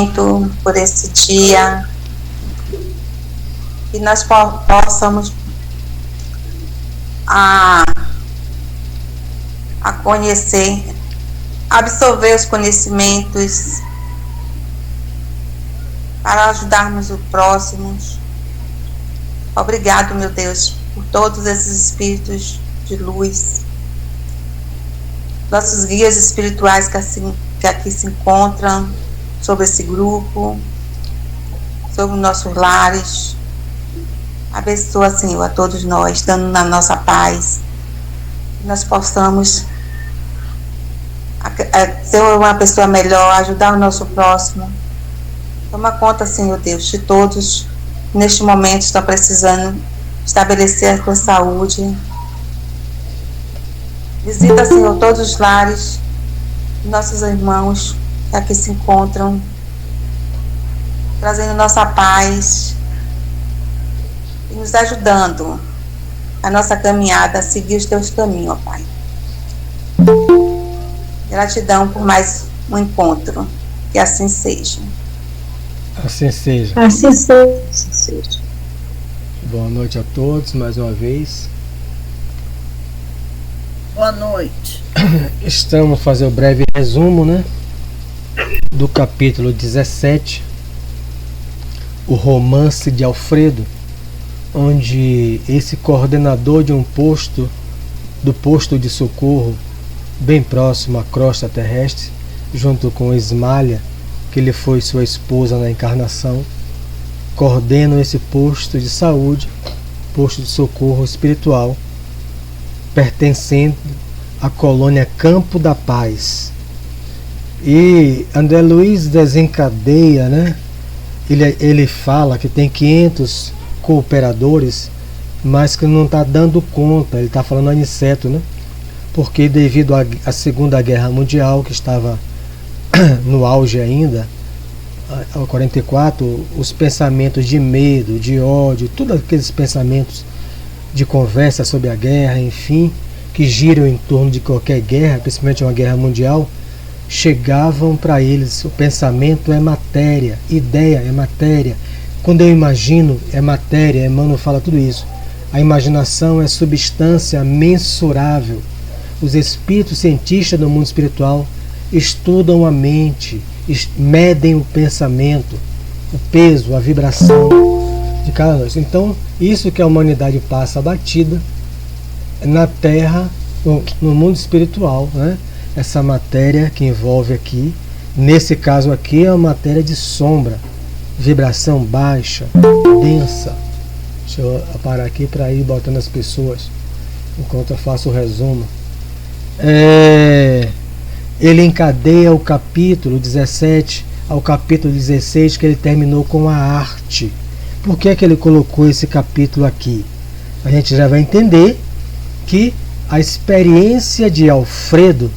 momento, por esse dia, que nós possamos a conhecer, absorver os conhecimentos para ajudarmos o próximo. Obrigado, meu Deus, por todos esses espíritos de luz, nossos guias espirituais que aqui se encontram, sobre esse grupo, sobre nossos lares. Abençoa, Senhor, a todos nós, dando na nossa paz, que nós possamos ser uma pessoa melhor, ajudar o nosso próximo. Toma conta, Senhor Deus, de todos neste momento estão precisando estabelecer a tua saúde. Visita, Senhor, todos os lares, nossos irmãos que aqui se encontram, trazendo nossa paz e nos ajudando a nossa caminhada a seguir os teus caminhos, ó Pai. Gratidão por mais um encontro, que assim seja. Assim seja. Assim seja. Assim seja. Boa noite a todos, mais uma vez. Boa noite. Estamos fazendo um breve resumo, né, do capítulo 17, o romance de Alfredo, onde esse coordenador de um posto, do posto de socorro, bem próximo à crosta terrestre, junto com Ismália, que lhe foi sua esposa na encarnação, coordenam esse posto de saúde, posto de socorro espiritual, pertencendo à colônia Campo da Paz. E André Luiz desencadeia, né? Ele fala que tem 500 cooperadores, mas que não está dando conta. Ele está falando Aniceto, né? Porque devido à Segunda Guerra Mundial, que estava no auge ainda, ao 44, os pensamentos de medo, de ódio, todos aqueles pensamentos de conversa sobre a guerra, enfim, que giram em torno de qualquer guerra, principalmente uma guerra mundial, chegavam para eles. O pensamento é matéria, ideia é matéria. Quando eu imagino, é matéria. Emmanuel fala tudo isso. A imaginação é substância mensurável. Os espíritos cientistas do mundo espiritual estudam a mente, medem o pensamento, o peso, a vibração de cada nós. Então, isso que a humanidade passa abatida na Terra, no mundo espiritual, né? Essa matéria que envolve aqui, nesse caso aqui, é uma matéria de sombra, vibração baixa, densa. Deixa eu parar aqui para ir botando as pessoas enquanto eu faço o resumo. Ele encadeia o capítulo 17 ao capítulo 16, que ele terminou com a arte. Por que é que ele colocou esse capítulo aqui? A gente já vai entender que a experiência de Alfredo,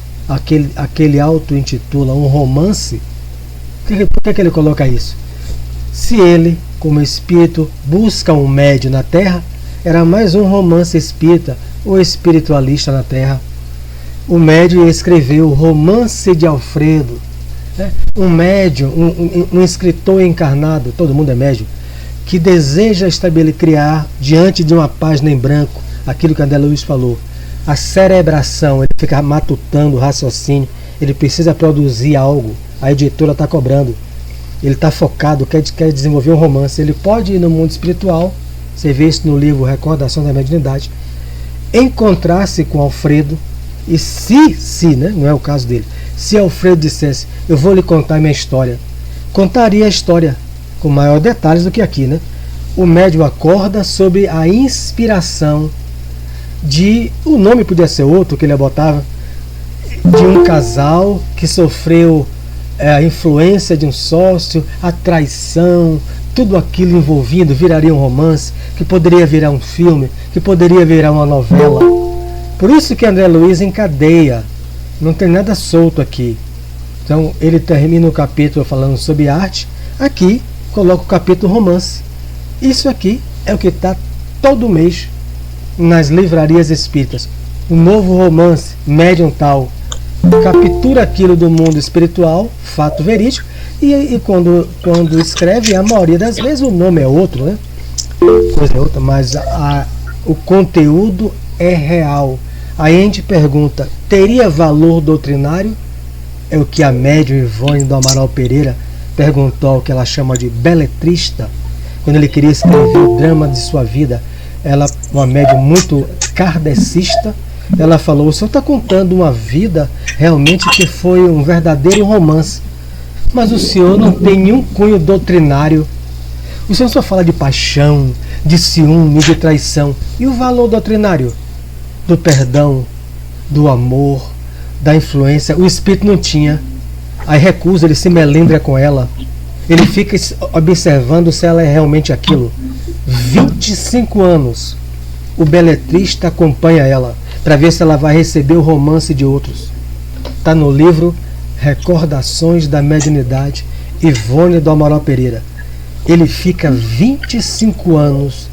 aquele auto-intitula um romance. Por que ele coloca isso? Se ele, como espírito, busca um médium na Terra, era mais um romance espírita ou espiritualista na Terra. O médium escreveu o Romance de Alfredo, né? Um médium, um escritor encarnado, todo mundo é médium, que deseja criar diante de uma página em branco aquilo que André Luiz falou, a cerebração. Ele fica matutando o raciocínio, ele precisa produzir algo, a editora está cobrando, ele está focado, quer desenvolver um romance. Ele pode ir no mundo espiritual, você vê isso no livro Recordação da Mediunidade, encontrar-se com Alfredo. E se, né, não é o caso dele, se Alfredo dissesse, eu vou lhe contar minha história, contaria a história com maior detalhes do que aqui, né? O médium acorda sobre a inspiração de, o nome podia ser outro que ele botava, de um casal que sofreu a influência de um sócio, a traição, tudo aquilo envolvido, viraria um romance, que poderia virar um filme, que poderia virar uma novela. Por isso que André Luiz encadeia, não tem nada solto aqui. Então ele termina o capítulo falando sobre arte, aqui coloca o capítulo romance. Isso aqui é o que está todo mês nas livrarias espíritas. Um novo romance, médium tal, captura aquilo do mundo espiritual, fato verídico, e quando escreve, a maioria das vezes o nome é outro, né? Coisa é outra, mas o conteúdo é real. Aí a gente pergunta, teria valor doutrinário? É o que a médium Ivone do Amaral Pereira perguntou ao que ela chama de beletrista, quando ele queria escrever o drama de sua vida. Ela, uma médium muito kardecista, ela falou, o senhor está contando uma vida realmente que foi um verdadeiro romance, mas o senhor não tem nenhum cunho doutrinário. O senhor só fala de paixão, de ciúme, de traição. E o valor doutrinário? Do perdão, do amor, da influência. O espírito não tinha. Aí recusa, ele se melindra com ela. Ele fica observando se ela é realmente aquilo. 25 anos o beletrista acompanha ela para ver se ela vai receber o romance de outros. Está no livro Recordações da Mediunidade, Ivone do Amaral Pereira. Ele fica 25 anos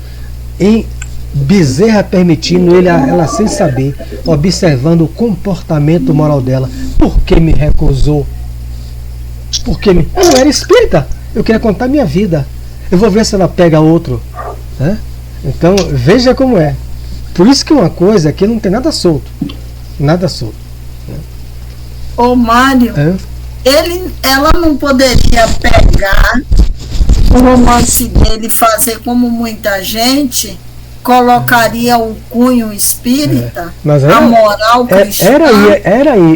em Bezerra permitindo ela sem saber, observando o comportamento moral dela. Por que me recusou? Eu não era espírita, eu queria contar minha vida. Eu vou ver se ela pega outro, né? Então veja como é. Por isso que uma coisa aqui não tem nada solto. Nada solto, né? Ô Mário, ela não poderia pegar o romance dele e fazer como muita gente colocaria o cunho espírita, mas a moral cristã.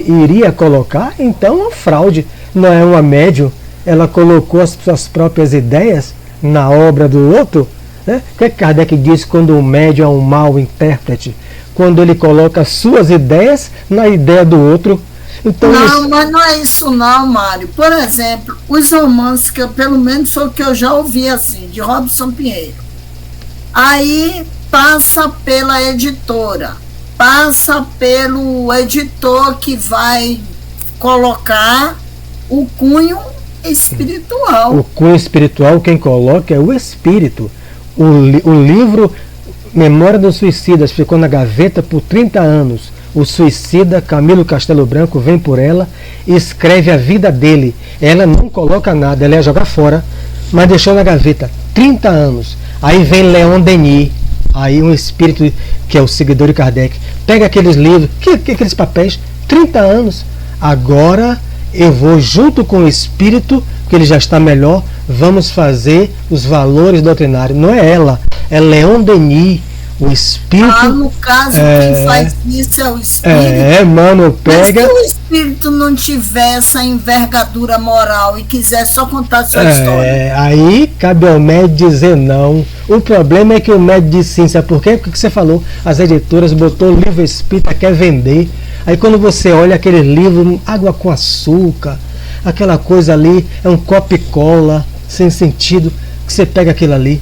Iria colocar, então, uma fraude. Não é uma médium, ela colocou as suas próprias ideias na obra do outro, né? O que Kardec diz quando o médium é um mau intérprete? Quando ele coloca as suas ideias na ideia do outro. Então, não, mas não é isso não, Mário. Por exemplo, os romances, que pelo menos foi o que eu já ouvi assim, de Robson Pinheiro. Aí passa pela editora, passa pelo editor que vai colocar o cunho espiritual. O cunho espiritual quem coloca é o espírito. O livro Memória dos Suicidas ficou na gaveta por 30 anos. O suicida Camilo Castelo Branco vem por ela e escreve a vida dele. Ela não coloca nada, ela ia jogar fora, mas deixou na gaveta 30 anos. Aí vem Leon Denis, aí um espírito que é o seguidor de Kardec, pega aqueles livros, aqueles papéis, 30 anos. Agora eu vou junto com o espírito, que ele já está melhor, vamos fazer os valores doutrinários. Não é ela, é Leon Denis, o espírito. No caso, quem faz isso é o espírito. Mano, pega. Mas se o espírito não tiver essa envergadura moral e quiser só contar a sua história. Aí cabe ao médium dizer não. O problema é que o médium diz sim. Sabe por quê? Porque você falou, as editoras botou o livro espírita, quer vender. Aí quando você olha aquele livro, água com açúcar, aquela coisa ali, é um copo e cola, sem sentido, que você pega aquilo ali.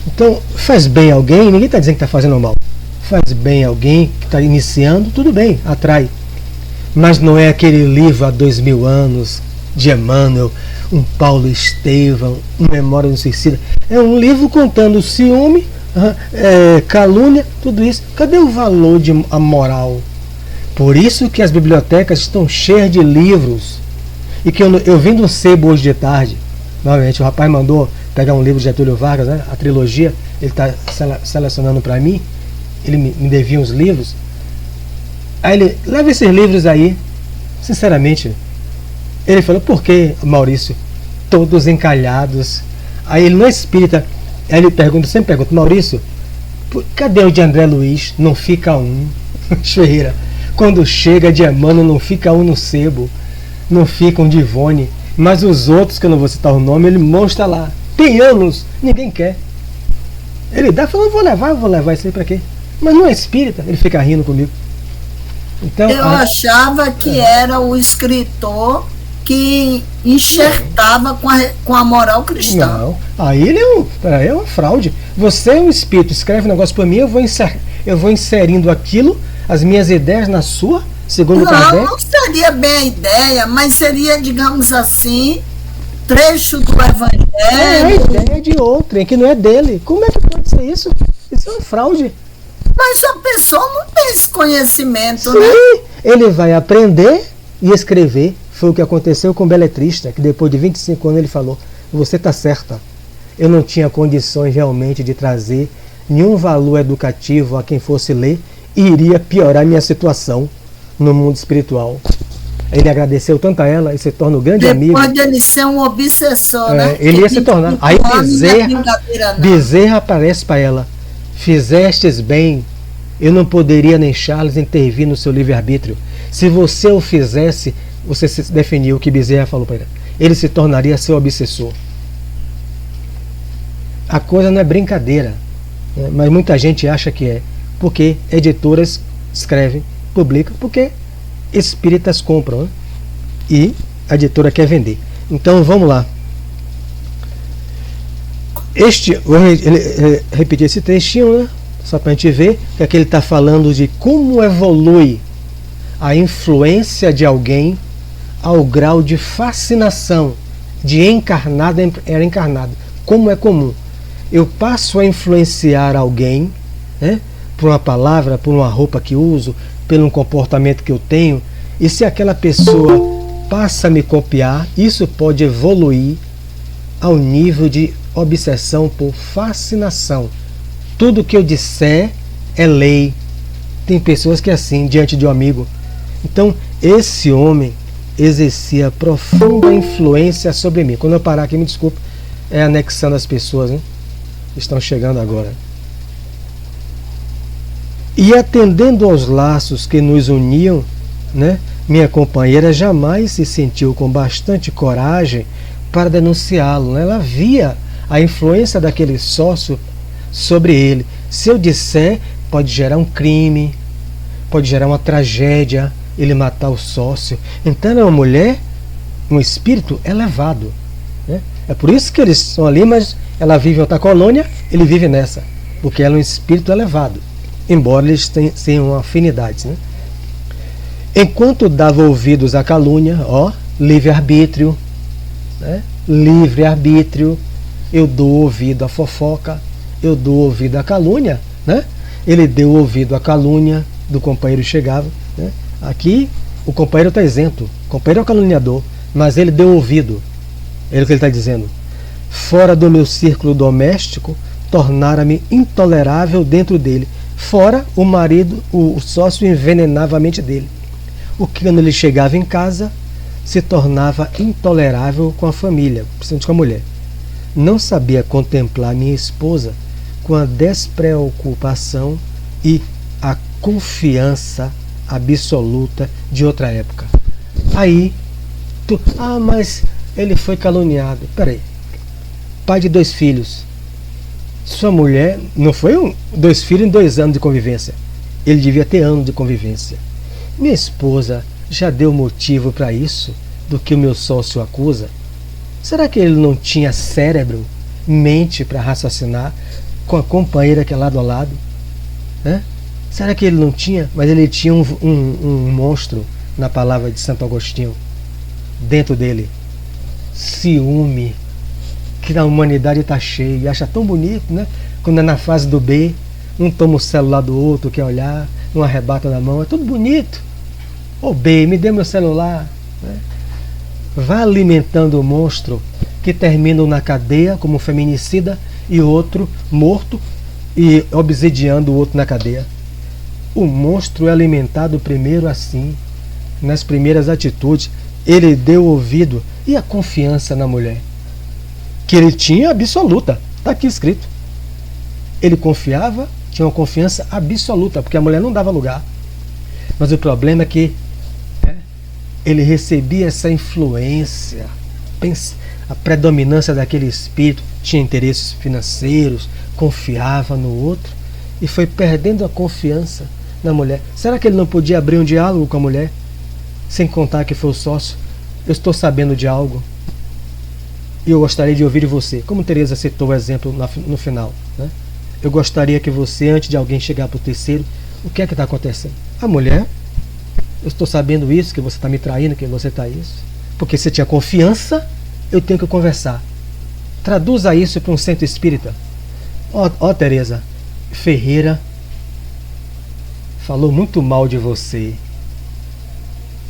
Então, faz bem alguém, ninguém está dizendo que está fazendo mal. Faz bem alguém que está iniciando, tudo bem, atrai. Mas não é aquele livro há 2000 anos, de Emmanuel, um Paulo Estevão, um Memória do Suicida. É um livro contando ciúme, calúnia, tudo isso. Cadê o valor de a moral? Por isso que as bibliotecas estão cheias de livros. E que eu vim do sebo hoje de tarde. Novamente, o rapaz mandou pegar um livro de Getúlio Vargas, né, a trilogia, ele está selecionando para mim, ele me devia uns livros. Aí ele, leva esses livros aí. Sinceramente, ele falou, por que, Maurício? Todos encalhados. Aí ele não é espírita. Aí ele pergunta, sempre pergunta, Maurício, cadê o de André Luiz? Não fica um. Ferreira, quando chega de Emmanuel, não fica um no sebo, não fica um de Ivone. Mas os outros, que eu não vou citar o nome, ele mostra lá. Tem anos, ninguém quer. Ele dá, falou, vou levar isso aí pra quê? Mas não é espírita, ele fica rindo comigo. Então, eu achava que era o escritor que enxertava com a moral cristã. Não, aí ele é uma fraude. Você é um espírito, escreve um negócio pra mim, eu vou inserindo aquilo, as minhas ideias na sua, segundo Kardec. Não seria bem a ideia, mas seria, digamos assim, trecho do Evangelho. É a ideia de outrem, que não é dele. Como é que pode ser isso? Isso é uma fraude. Mas a pessoa não tem esse conhecimento, sim, né? Ele vai aprender e escrever. Foi o que aconteceu com o beletrista, que depois de 25 anos ele falou: você está certa, eu não tinha condições realmente de trazer nenhum valor educativo a quem fosse ler, e iria piorar minha situação no mundo espiritual. Ele agradeceu tanto a ela e se torna um grande amigo. Depois dele ser um obsessor, né? Ele ia se tornar. Aí Bezerra aparece para ela: fizestes bem, eu não poderia nem Charles intervir no seu livre-arbítrio. Se você o fizesse, você se definiu, o que Bezerra falou para ele se tornaria seu obsessor. A coisa não é brincadeira, né? Mas muita gente acha que é, porque editoras escrevem, publicam, porque espíritas compram, né? E a editora quer vender. Então vamos lá. Vou repetir esse trechinho, né? Só para a gente ver que aqui ele está falando de como evolui a influência de alguém ao grau de fascinação, de encarnado era encarnado. Como é comum. Eu passo a influenciar alguém, né, por uma palavra, por uma roupa que uso, por um comportamento que eu tenho, e se aquela pessoa passa a me copiar, isso pode evoluir ao nível de obsessão por fascinação. Tudo que eu disser é lei. Tem pessoas que é assim, diante de um amigo. Então, esse homem exercia profunda influência sobre mim. Quando eu parar aqui, me desculpe, é anexando as pessoas, né? Estão chegando agora. E atendendo aos laços que nos uniam, né, minha companheira jamais se sentiu com bastante coragem para denunciá-lo, né? Ela via a influência daquele sócio sobre ele. Se eu disser, pode gerar um crime, pode gerar uma tragédia, ele matar o sócio. Então ela é uma mulher, um espírito elevado, né? É por isso que eles estão ali, mas ela vive em outra colônia, ele vive nessa, porque ela é um espírito elevado, embora eles tenham afinidades, né? Enquanto dava ouvidos à calúnia, livre-arbítrio, né? Livre-arbítrio, eu dou ouvido à fofoca, eu dou ouvido à calúnia, né? Ele deu ouvido à calúnia do companheiro chegava, né? Aqui o companheiro está isento, o companheiro é o caluniador, mas ele deu ouvido. É o que ele está dizendo. Fora do meu círculo doméstico, tornara-me intolerável dentro dele. Fora, o marido, o sócio envenenava a mente dele. O que, quando ele chegava em casa, se tornava intolerável com a família, principalmente com a mulher. Não sabia contemplar minha esposa com a despreocupação e a confiança absoluta de outra época. Aí, mas ele foi caluniado. Peraí, pai de 2 filhos. Sua mulher não foi 2 filhos em 2 anos de convivência. Ele devia ter anos de convivência. Minha esposa já deu motivo para isso do que o meu sócio acusa? Será que ele não tinha cérebro, mente para raciocinar com a companheira que é lado a lado? Né? Será que ele não tinha? Mas ele tinha um monstro, na palavra de Santo Agostinho, dentro dele. Ciúme, que na humanidade está cheio, e acha tão bonito, né? Quando é na fase do B, um toma o celular do outro, quer olhar, um arrebata na mão, é tudo bonito. Ô B, me dê meu celular, né? Vá alimentando o monstro que termina na cadeia como feminicida e outro morto e obsidiando o outro na cadeia. O monstro é alimentado primeiro assim, nas primeiras atitudes. Ele deu ouvido e a confiança na mulher, que ele tinha absoluta, está aqui escrito. Ele confiava, tinha uma confiança absoluta, porque a mulher não dava lugar. Mas o problema é que ele recebia essa influência, a predominância daquele espírito, tinha interesses financeiros, confiava no outro e foi perdendo a confiança na mulher. Será que ele não podia abrir um diálogo com a mulher? Sem contar que foi o sócio. Eu estou sabendo de algo e eu gostaria de ouvir de você. Como Teresa citou o exemplo no final, né? Eu gostaria que você, antes de alguém chegar para o terceiro, o que é que está acontecendo? A mulher, eu estou sabendo isso, que você está me traindo, que você está isso. Porque você tinha confiança, eu tenho que conversar. Traduza isso para um centro espírita. Ó, Teresa, Ferreira falou muito mal de você.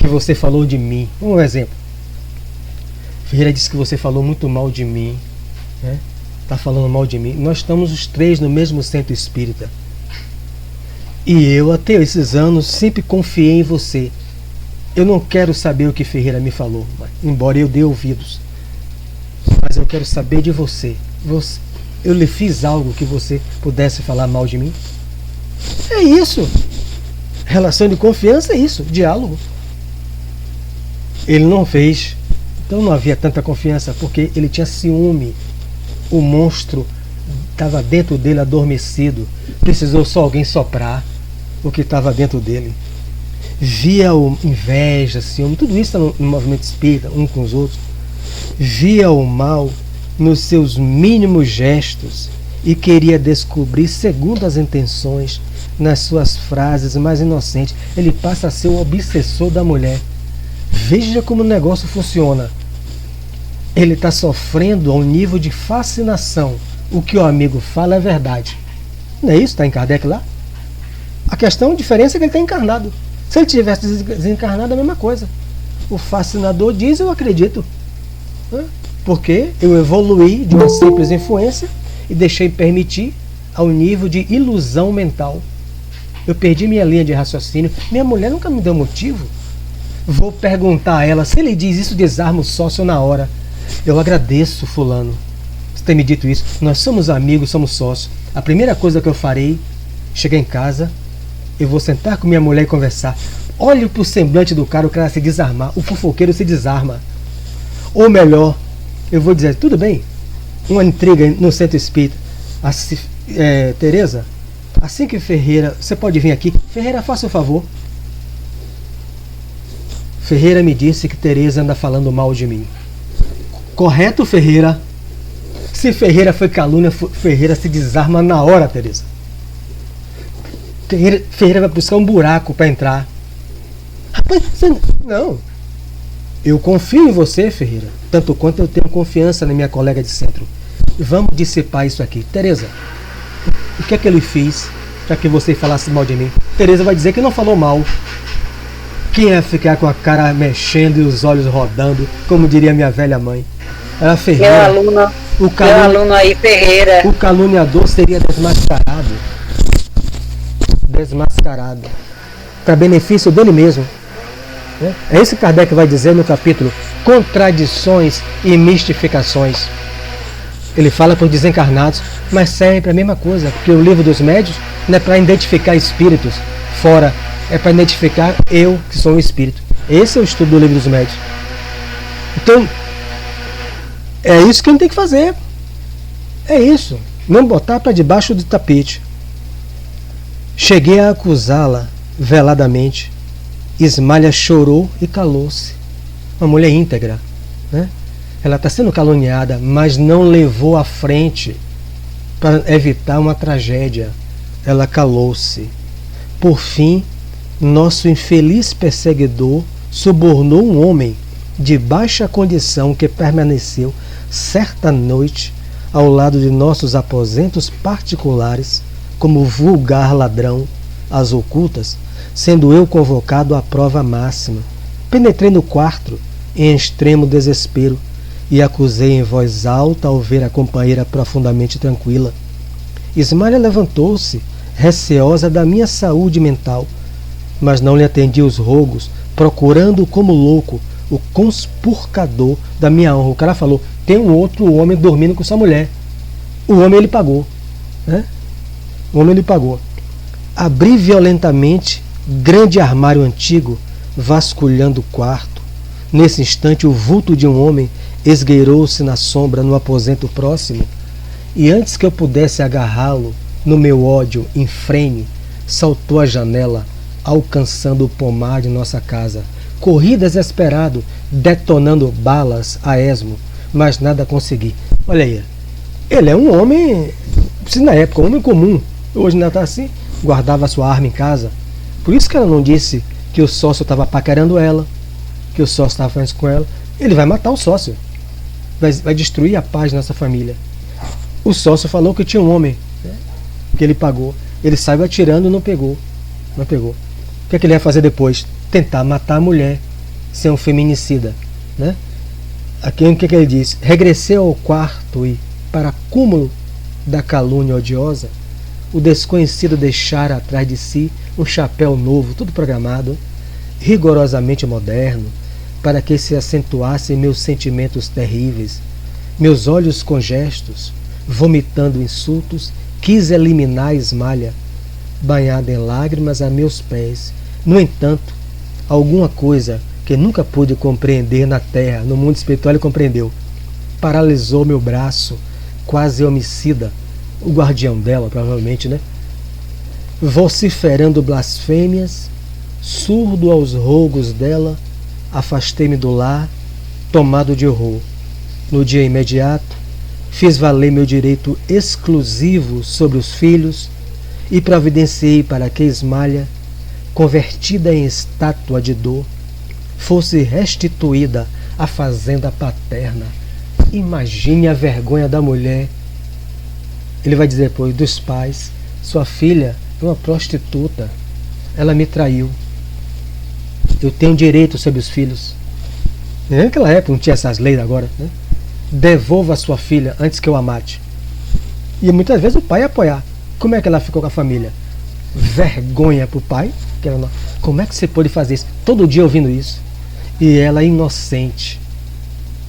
que você falou de mim. Um exemplo. Ferreira disse que você falou muito mal de mim, né? Está falando mal de mim. Nós estamos os três no mesmo centro espírita. E eu, até esses anos, sempre confiei em você. Eu não quero saber o que Ferreira me falou, embora eu dê ouvidos. Mas eu quero saber de você. Eu lhe fiz algo que você pudesse falar mal de mim? É isso. Relação de confiança é isso, diálogo. Ele não fez, então não havia tanta confiança, porque ele tinha ciúme. O monstro estava dentro dele adormecido. Precisou só alguém soprar o que estava dentro dele. Via o inveja, ciúme, tudo isso está no movimento espírita, um com os outros. Via o mal nos seus mínimos gestos e queria descobrir, segundo as intenções, nas suas frases mais inocentes. Ele passa a ser o obsessor da mulher. Veja como o negócio funciona. Ele está sofrendo ao nível de fascinação. O que o amigo fala é verdade. Não é isso? Está em Kardec lá? A questão, a diferença é que ele está encarnado. Se ele tivesse desencarnado, é a mesma coisa. O fascinador diz: eu acredito. Porque eu evoluí de uma simples influência e deixei permitir ao nível de ilusão mental. Eu perdi minha linha de raciocínio. Minha mulher nunca me deu motivo. Vou perguntar a ela. Se ele diz isso, desarma o sócio na hora. Eu agradeço, fulano, você ter me dito isso. Nós somos amigos, somos sócios. A primeira coisa que eu farei, chegar em casa, eu vou sentar com minha mulher e conversar. Olhe pro semblante do cara, o cara se desarmar. O fofoqueiro se desarma. Ou melhor, eu vou dizer: tudo bem, uma intriga no centro espírita. Tereza, assim que Ferreira, você pode vir aqui. Ferreira, faça o favor. Ferreira me disse que Tereza anda falando mal de mim. Correto, Ferreira? Se Ferreira foi calúnia, Ferreira se desarma na hora, Tereza. Ferreira vai buscar um buraco para entrar. Rapaz, não. Eu confio em você, Ferreira, tanto quanto eu tenho confiança na minha colega de centro. Vamos dissipar isso aqui. Tereza, o que é que ele fez para que você falasse mal de mim? Tereza vai dizer que não falou mal. Quem ia ficar com a cara mexendo e os olhos rodando, como diria minha velha mãe? Era Ferreira. Meu aluno aí, Ferreira. O caluniador seria desmascarado. Desmascarado. Para benefício dele mesmo. É isso que Kardec vai dizer no capítulo Contradições e Mistificações. Ele fala para os desencarnados, mas sempre a mesma coisa, porque o livro dos médios não é para identificar espíritos fora, é para identificar eu, que sou um espírito. Esse é o estudo do livro dos médios. Então, é isso que a gente tem que fazer. É isso. Não botar para debaixo do tapete. Cheguei a acusá-la veladamente. Ismália chorou e calou-se. Uma mulher íntegra, né? Ela está sendo caluniada, mas não levou à frente para evitar uma tragédia. Ela calou-se. Por fim, nosso infeliz perseguidor subornou um homem de baixa condição que permaneceu certa noite ao lado de nossos aposentos particulares como vulgar ladrão às ocultas, sendo eu convocado à prova máxima. Penetrei no quarto em extremo desespero e acusei em voz alta ao ver a companheira profundamente tranquila. Ismália levantou-se, receosa da minha saúde mental, mas não lhe atendi os rogos, procurando como louco o conspurcador da minha honra. O cara falou: tem um outro homem dormindo com sua mulher. O homem ele pagou, né? O homem ele pagou. Abri violentamente grande armário antigo, vasculhando o quarto. Nesse instante, o vulto de um homem esgueirou-se na sombra no aposento próximo, e antes que eu pudesse agarrá-lo, no meu ódio infrene, saltou a janela, alcançando o pomar de nossa casa. Corri desesperado, detonando balas a esmo, mas nada consegui. Olha aí, ele é um homem, se na época, um homem comum. Hoje ainda está assim, guardava sua arma em casa. Por isso que ela não disse que o sócio estava paquerando ela, que o sócio estava fazendo isso com ela. Ele vai matar o sócio, vai destruir a paz da nossa família. O sócio falou que tinha um homem, né, que ele pagou. Ele saiu atirando e não pegou. Não pegou. O que é que ele ia fazer depois? Tentar matar a mulher. ser um feminicida, né? Aqui o que ele diz? Regressei ao quarto e, para cúmulo da calúnia odiosa, o desconhecido deixara atrás de si um chapéu novo, tudo programado, rigorosamente moderno, para que se acentuassem meus sentimentos terríveis. Meus olhos congestos, vomitando insultos, quis eliminar a esmalha, banhada em lágrimas a meus pés. No entanto, alguma coisa que nunca pude compreender na terra, no mundo espiritual ele compreendeu. Paralisou meu braço, quase homicida, o guardião dela, provavelmente, né? Vociferando blasfêmias, surdo aos rogos dela, afastei-me do lar, tomado de horror. No dia imediato, fiz valer meu direito exclusivo sobre os filhos e providenciei para que Esmalha, convertida em estátua de dor, fosse restituída à fazenda paterna. Imagine a vergonha da mulher. Ele vai dizer depois dos pais: sua filha é uma prostituta, ela me traiu, eu tenho direito sobre os filhos. Naquela época não tinha essas leis agora, né? Devolva a sua filha antes que eu a mate. E muitas vezes o pai ia apoiar. Como é que ela ficou com a família? Vergonha pro pai. Que ela não... Como é que você pôde fazer isso? Todo dia ouvindo isso. E ela inocente,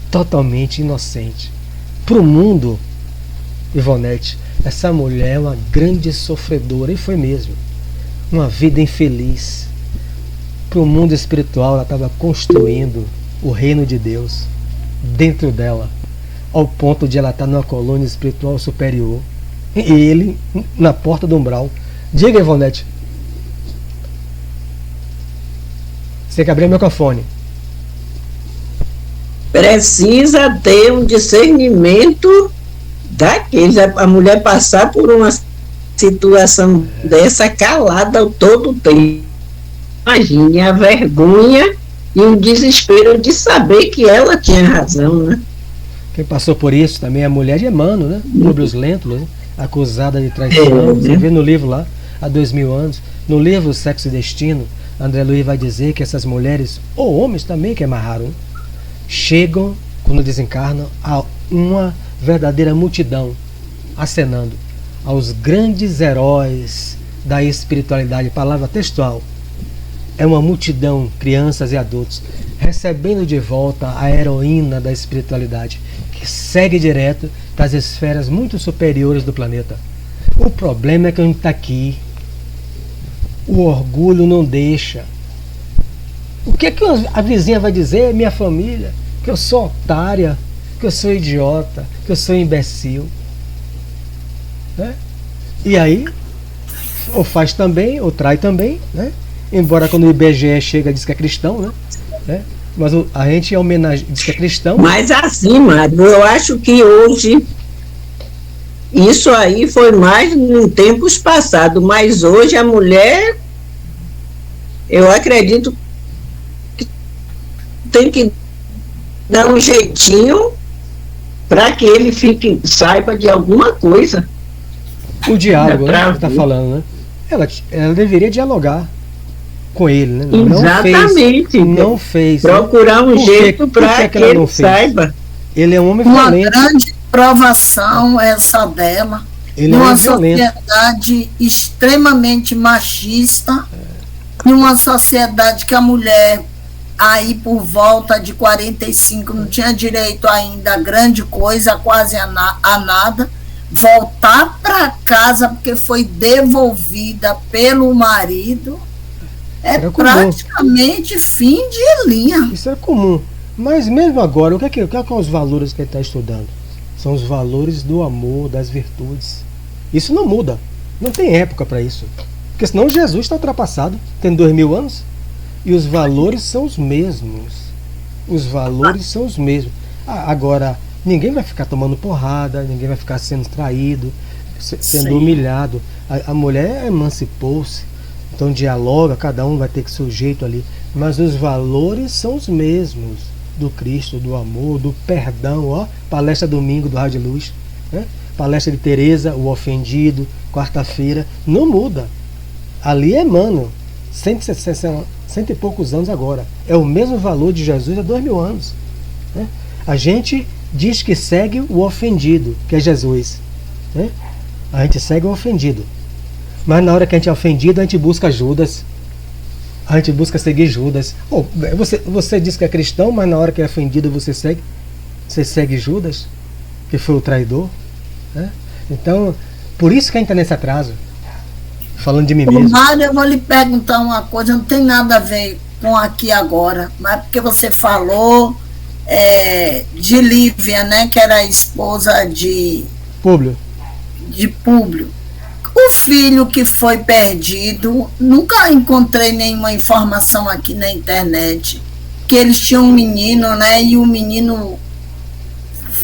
totalmente inocente. Pro mundo, Ivonete, essa mulher é uma grande sofredora, e foi mesmo. Uma vida infeliz. Pro mundo espiritual, ela estava construindo o reino de Deus dentro dela, ao ponto de ela estar numa colônia espiritual superior, e ele na porta do umbral. Diga, Ivonete. Você que abriu o microfone. Precisa ter um discernimento daqueles. A mulher passar por uma situação dessa calada todo o tempo. Imagine a vergonha e o desespero de saber que ela tinha razão, né? Quem passou por isso também é a mulher de Emmanuel, né? Sobre os Lentulus, né? Acusada de traição. Você vê no livro lá, há 2000 anos. No livro Sexo e Destino, André Luiz vai dizer que essas mulheres, ou homens também que amarraram, chegam, quando desencarnam, a uma verdadeira multidão, acenando aos grandes heróis da espiritualidade, palavra textual. É uma multidão, crianças e adultos, recebendo de volta a heroína da espiritualidade, que segue direto para as esferas muito superiores do planeta. O problema é que a gente está aqui. O orgulho não deixa. O que é que a vizinha vai dizer, minha família? Que eu sou otária, que eu sou idiota, que eu sou imbecil. Né? E aí, ou faz também, ou trai também, né? Embora quando o IBGE chega diz que é cristão, né? Mas a gente diz que é cristão. Mas assim, Mário, eu acho que hoje isso aí foi mais em tempos passados, mas hoje a mulher, eu acredito que tem que dar um jeitinho para que ele saiba de alguma coisa. O diálogo, né, que está falando, né? Ela deveria dialogar com ele, né? Exatamente. Não fez. Procurar um jeito para que ele saiba. Ele é um homem uma violento. Grande provação essa dela. Ele é numa um violento. Sociedade extremamente machista, numa sociedade que a mulher aí por volta de 45 não tinha direito ainda a grande coisa, quase a nada, voltar para casa porque foi devolvida pelo marido, é praticamente fim de linha. Isso é comum. Mas mesmo agora, o que são os valores que ele está estudando? São os valores do amor, das virtudes. Isso não muda. Não tem época para isso. Porque senão Jesus está ultrapassado, tem 2000 anos, e os valores são os mesmos. Os valores são os mesmos. Agora, ninguém vai ficar tomando porrada, ninguém vai ficar sendo traído, sendo humilhado. A mulher emancipou-se, então dialoga, cada um vai ter que ser o jeito ali. Mas os valores são os mesmos. Do Cristo, do amor, do perdão. Ó, palestra domingo do Rádio Luz, né? Palestra de Teresa, o ofendido, quarta-feira. Não muda. Ali é Emmanuel cento e poucos anos agora. É o mesmo valor de Jesus há 2000 anos. Né? A gente diz que segue o ofendido, que é Jesus. Né? A gente segue o ofendido. Mas na hora que a gente é ofendido, a gente busca Judas. A gente busca seguir Judas. Você diz que é cristão, mas na hora que é ofendido você segue Judas, que foi o traidor. Né? Então, por isso que a gente está nesse atraso. Falando de mim mesmo. Mário, eu vou lhe perguntar uma coisa, não tem nada a ver com aqui agora, mas porque você falou de Lívia, né, que era a esposa de Públio. O filho que foi perdido, nunca encontrei nenhuma informação aqui na internet, que eles tinham um menino, né, e o menino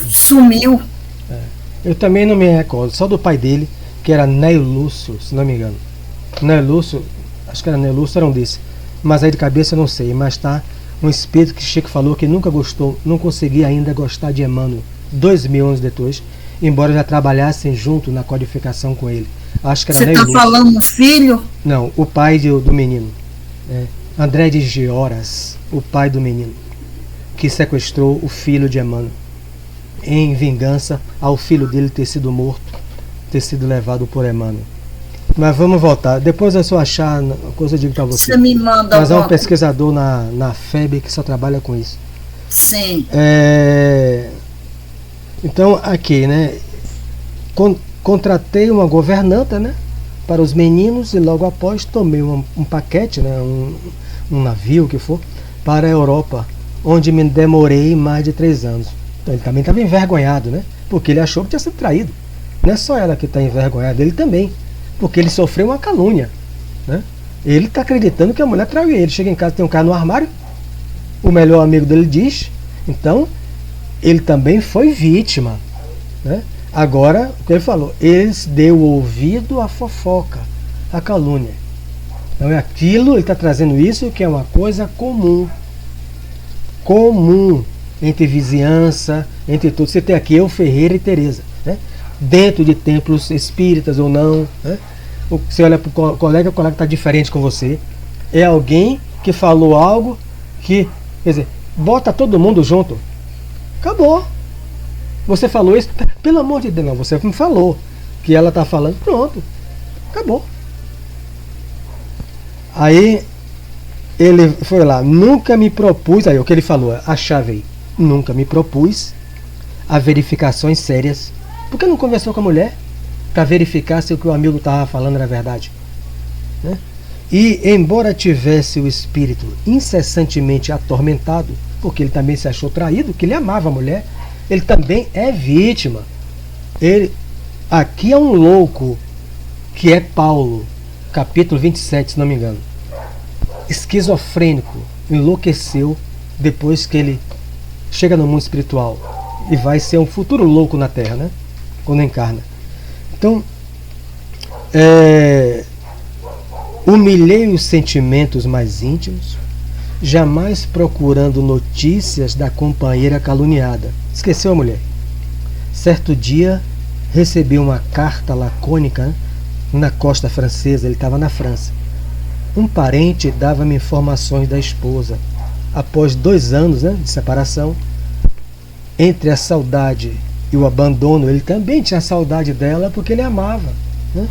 sumiu. Eu também não me recordo, só do pai dele, que era Nélio Lúcio, se não me engano. Nélio Lúcio, acho que era Nélio Lúcio, era um desses. Mas aí de cabeça eu não sei, mas tá um espírito que Chico falou que nunca gostou, não conseguia ainda gostar de Emmanuel, 2000 anos depois, embora já trabalhassem junto na codificação com ele. Acho que era Você está falando filho? Não, o pai do menino. André de Gioras, o pai do menino, que sequestrou o filho de Emmanuel, em vingança ao filho dele ter sido morto, ter sido levado por Emmanuel. Mas vamos voltar. Depois eu só achar uma coisa, eu digo para você. Você me manda. Mas é um pesquisador na FEB que só trabalha com isso. Sim. Então, aqui, né? Contratei uma governanta, né? Para os meninos e logo após tomei um paquete, né? Um navio, que for, para a Europa, onde me demorei mais de 3 anos. Então, ele também estava envergonhado, né? Porque ele achou que tinha sido traído. Não é só ela que está envergonhada, ele também. Porque ele sofreu uma calúnia. Né? Ele está acreditando que a mulher traiu ele. Chega em casa, tem um cara no armário, o melhor amigo dele diz. Então, ele também foi vítima. Né? Agora, o que ele falou, ele deu ouvido à fofoca, à calúnia. Então é aquilo, ele está trazendo isso, que é uma coisa comum. Comum entre vizinhança, entre todos. Você tem aqui eu, Ferreira e Tereza. Né? Dentro de templos espíritas ou não, né? Você olha para o colega está diferente com você. É alguém que falou algo que, quer dizer, bota todo mundo junto. Acabou. Você falou isso, pelo amor de Deus, não, você me falou que ela está falando, pronto, acabou. Aí ele foi lá, nunca me propus, aí o que ele falou, a chave aí, nunca me propus a verificações sérias. Por que não conversou com a mulher para verificar se o que o amigo estava falando era verdade? Né? E embora tivesse o espírito incessantemente atormentado, porque ele também se achou traído, que ele amava a mulher, ele também é vítima. Aqui é um louco, que é Paulo, capítulo 27, se não me engano. Esquizofrênico, enlouqueceu depois que ele chega no mundo espiritual e vai ser um futuro louco na Terra, né? Quando encarna. Então, humilhei os sentimentos mais íntimos, jamais procurando notícias da companheira caluniada. Esqueceu a mulher. Certo dia, recebi uma carta lacônica, né, na costa francesa, ele estava na França. Um parente dava-me informações da esposa. Após 2 anos, né, de separação, entre a saudade e o abandono, ele também tinha saudade dela porque ele amava, né?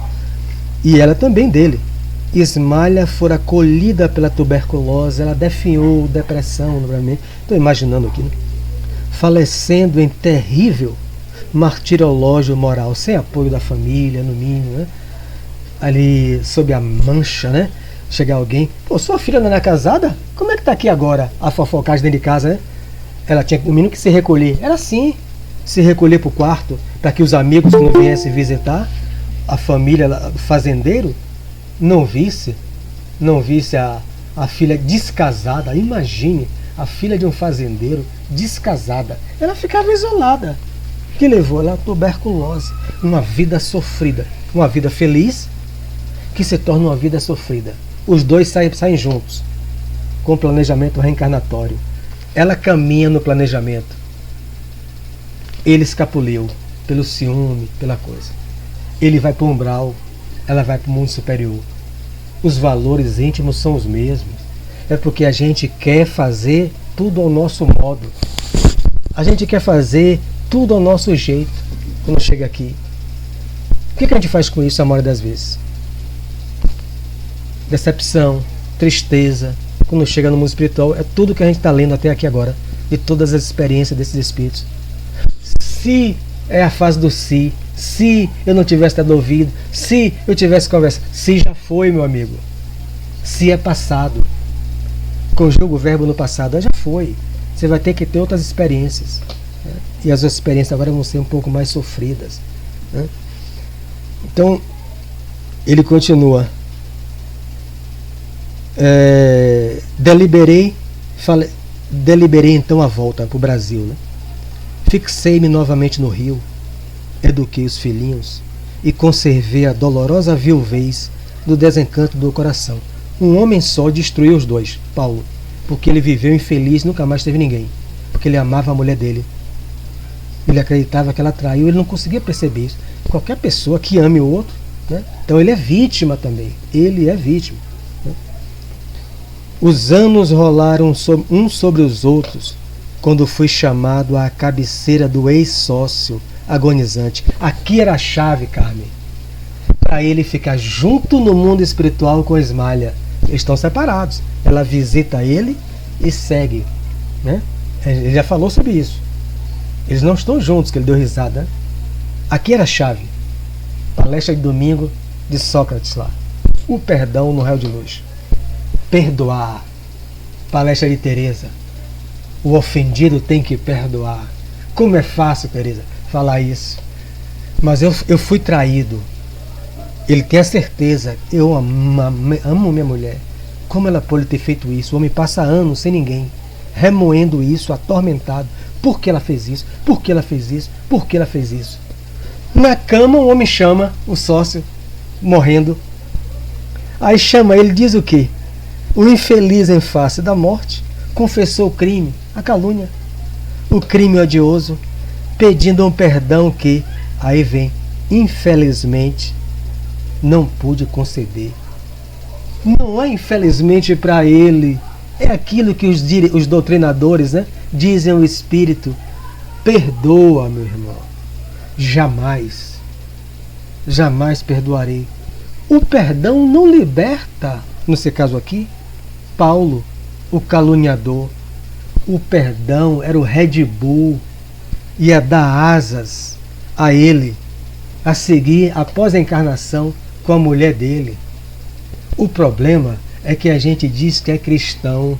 E ela também dele. Ismalha fora colhida pela tuberculose, ela definhou, depressão, novamente. Estou imaginando aqui, né? Falecendo em terrível martirológio moral, sem apoio da família, no mínimo, né? Ali sob a mancha, né? Chegar alguém, pô, sua filha não é casada? Como é que tá aqui agora a fofocagem dentro de casa, né? Ela tinha no mínimo que se recolher. Era assim, se recolher para o quarto, para que os amigos que não viessem visitar, a família, o fazendeiro, não visse a filha descasada. Imagine a filha de um fazendeiro descasada. Ela ficava isolada. O que levou ela a tuberculose. Uma vida sofrida. Uma vida feliz que se torna uma vida sofrida. Os dois saem juntos, com planejamento reencarnatório. Ela caminha no planejamento. Ele escapuliu pelo ciúme, pela coisa. Ele vai para o umbral, ela vai para o mundo superior. os valores íntimos são os mesmos. É porque a gente quer fazer tudo ao nosso modo. A gente quer fazer tudo ao nosso jeito quando chega aqui. O que a gente faz com isso a maioria das vezes? Decepção, tristeza. Quando chega no mundo espiritual, é tudo que a gente está lendo até aqui agora, de todas as experiências desses espíritos. Se é a fase do se eu não tivesse dado ouvido, se eu tivesse conversado, se já foi, meu amigo. Se é passado. Conjuga o verbo no passado, já foi. Você vai ter que ter outras experiências. Né? E as outras experiências agora vão ser um pouco mais sofridas. Né? Então, ele continua. Deliberei então a volta para o Brasil. Né? Fixei-me novamente no Rio, eduquei os filhinhos e conservei a dolorosa viuvez do desencanto do coração. Um homem só destruiu os dois, Paulo, porque ele viveu infeliz, nunca mais teve ninguém, porque ele amava a mulher dele. Ele acreditava que ela traiu, ele não conseguia perceber isso. Qualquer pessoa que ame o outro, né? Então ele é vítima também, ele é vítima. Né? Os anos rolaram uns sobre os outros, quando fui chamado à cabeceira do ex-sócio agonizante. Aqui era a chave, Carmen, para ele ficar junto no mundo espiritual com a Ismália. Eles estão separados. Ela visita ele e segue. Né? Ele já falou sobre isso. Eles não estão juntos, que ele deu risada. Né? Aqui era a chave. Palestra de domingo de Sócrates lá. O perdão no réu de luz. Perdoar. Palestra de Teresa. O ofendido tem que perdoar. Como é fácil, Teresa, falar isso. Mas eu fui traído. Ele tem a certeza. Eu amo minha mulher. Como ela pode ter feito isso? O homem passa anos sem ninguém, remoendo isso, atormentado. Por que ela fez isso? Por que ela fez isso? Por que ela fez isso? Na cama o homem chama o sócio, morrendo. Aí chama ele, diz o quê? O infeliz em face da morte confessou o crime, a calúnia, o crime odioso, pedindo um perdão que, aí vem, infelizmente, não pude conceder. Não é infelizmente para ele, é aquilo que os doutrinadores, né, dizem ao espírito. Perdoa, meu irmão. Jamais perdoarei. O perdão não liberta, nesse caso aqui, Paulo, o caluniador. O perdão era o Red Bull, ia dar asas a ele, a seguir após a encarnação com a mulher dele. O problema é que a gente diz que é cristão,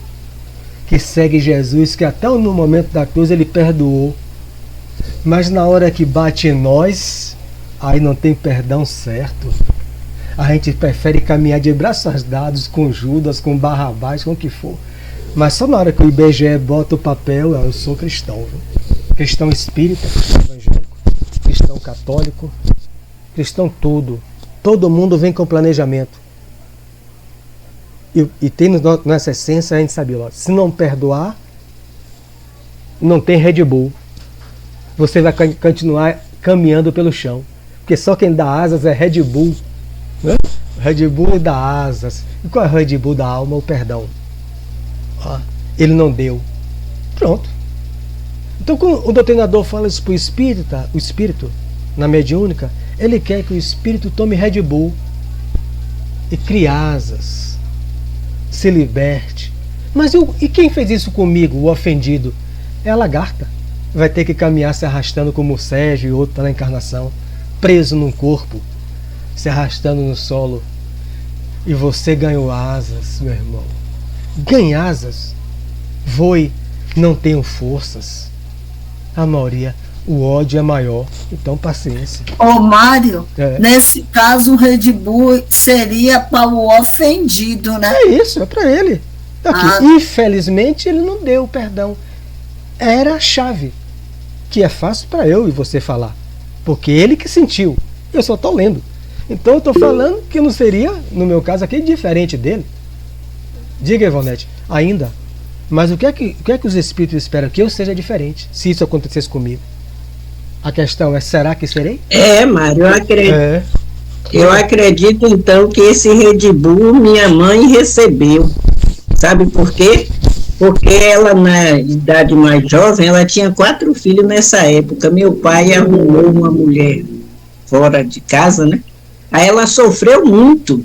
que segue Jesus, que até no momento da cruz ele perdoou, mas na hora que bate em nós, aí não tem perdão certo. A gente prefere caminhar de braços dados com Judas, com Barrabás, com o que for. Mas só na hora que o IBGE bota o papel, eu sou cristão. Viu? Cristão espírita, cristão evangélico, cristão católico, cristão tudo. Todo mundo vem com planejamento. E tem nessa essência, a gente sabe, ó, se não perdoar, não tem Red Bull. Você vai continuar caminhando pelo chão. Porque só quem dá asas é Red Bull. Né? Red Bull dá asas. E qual é o Red Bull da alma? O perdão. Ó, ele não deu. Pronto. Então, quando o doutrinador fala isso para o espírito, na mediúnica, ele quer que o espírito tome Red Bull e crie asas, se liberte. Mas e quem fez isso comigo, o ofendido? É a lagarta. Vai ter que caminhar se arrastando como o Sérgio e outro na encarnação, preso num corpo, se arrastando no solo. E você ganhou asas, meu irmão. Ganhe asas. Voe, não tenho forças. A maioria, o ódio é maior. Então, paciência. Ô, Mário, nesse caso, o Red Bull seria para o ofendido, né? É isso, é para ele. Aqui, infelizmente, ele não deu perdão. Era a chave. Que é fácil para eu e você falar. Porque ele que sentiu. Eu só estou lendo. Então eu estou falando que não seria, no meu caso aqui, diferente dele. Diga, Ivonete, ainda. Mas o que é que os espíritos esperam? Que eu seja diferente, se isso acontecesse comigo. A questão é, será que serei? Mário, eu acredito. Eu acredito, então, que esse Red Bull minha mãe recebeu. Sabe por quê? Porque ela, na idade mais jovem, ela tinha 4 filhos nessa época. Meu pai arrumou uma mulher fora de casa, né? Aí ela sofreu muito.